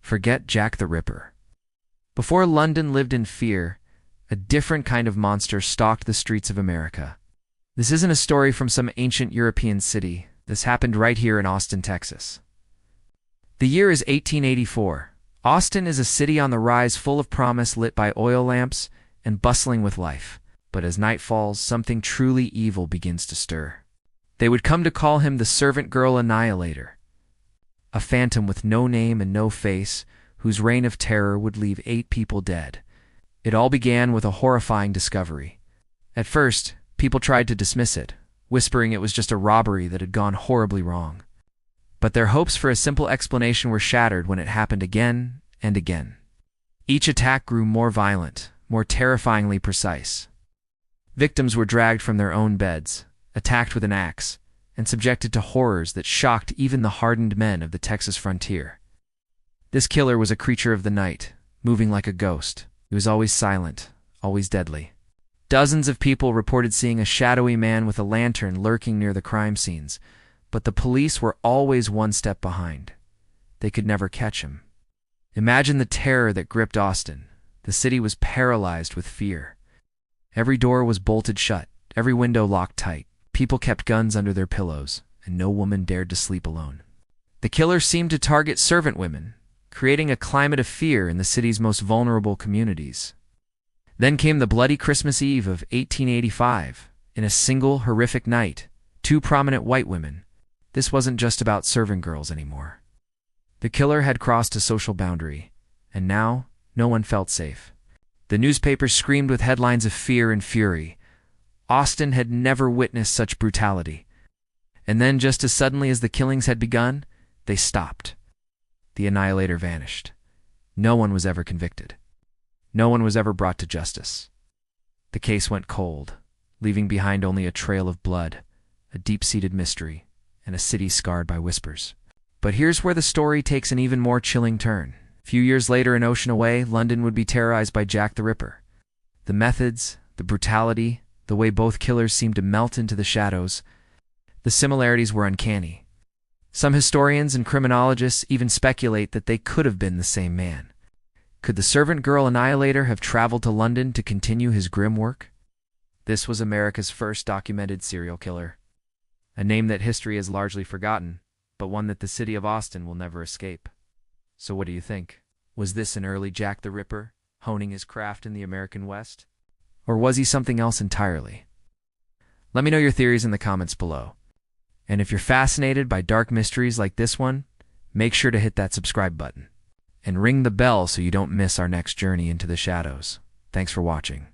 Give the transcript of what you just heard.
Forget Jack the Ripper. Before London lived in fear, a different kind of monster stalked the streets of America. This isn't a story from some ancient European city. This happened right here in Austin, Texas. The year is 1884. Austin is a city on the rise, full of promise, lit by oil lamps and bustling with life. But as night falls, something truly evil begins to stir. They would come to call him the Servant Girl Annihilator, a phantom with no name and no face, whose reign of terror would leave 8 people dead. It all began with a horrifying discovery. At first, people tried to dismiss it, whispering it was just a robbery that had gone horribly wrong. But their hopes for a simple explanation were shattered when it happened again and again. Each attack grew more violent, more terrifyingly precise. Victims were dragged from their own beds, attacked with an axe, and subjected to horrors that shocked even the hardened men of the Texas frontier. This killer was a creature of the night, moving like a ghost. He was always silent, always deadly. Dozens of people reported seeing a shadowy man with a lantern lurking near the crime scenes, but the police were always one step behind. They could never catch him. Imagine the terror that gripped Austin. The city was paralyzed with fear. Every door was bolted shut, every window locked tight. People kept guns under their pillows, and no woman dared to sleep alone. The killer seemed to target servant women, creating a climate of fear in the city's most vulnerable communities. Then came the bloody Christmas Eve of 1885. In a single horrific night, 2 prominent white women. This wasn't just about servant girls anymore. The killer had crossed a social boundary, and now no one felt safe. The newspapers screamed with headlines of fear and fury. Austin had never witnessed such brutality. And then, just as suddenly as the killings had begun, they stopped. The Annihilator vanished. No one was ever convicted. No one was ever brought to justice. The case went cold, leaving behind only a trail of blood, a deep-seated mystery, and a city scarred by whispers. But here's where the story takes an even more chilling turn. A few years later, an ocean away, London would be terrorized by Jack the Ripper. The methods, the brutality, the way both killers seemed to melt into the shadows, the similarities were uncanny. Some historians and criminologists even speculate that they could have been the same man. Could the Servant Girl Annihilator have traveled to London to continue his grim work? This was America's first documented serial killer. A name that history has largely forgotten, but one that the city of Austin will never escape. So what do you think? Was this an early Jack the Ripper, honing his craft in the American West? Or was he something else entirely? Let me know your theories in the comments below. And if you're fascinated by dark mysteries like this one, make sure to hit that subscribe button. And ring the bell so you don't miss our next journey into the shadows. Thanks for watching.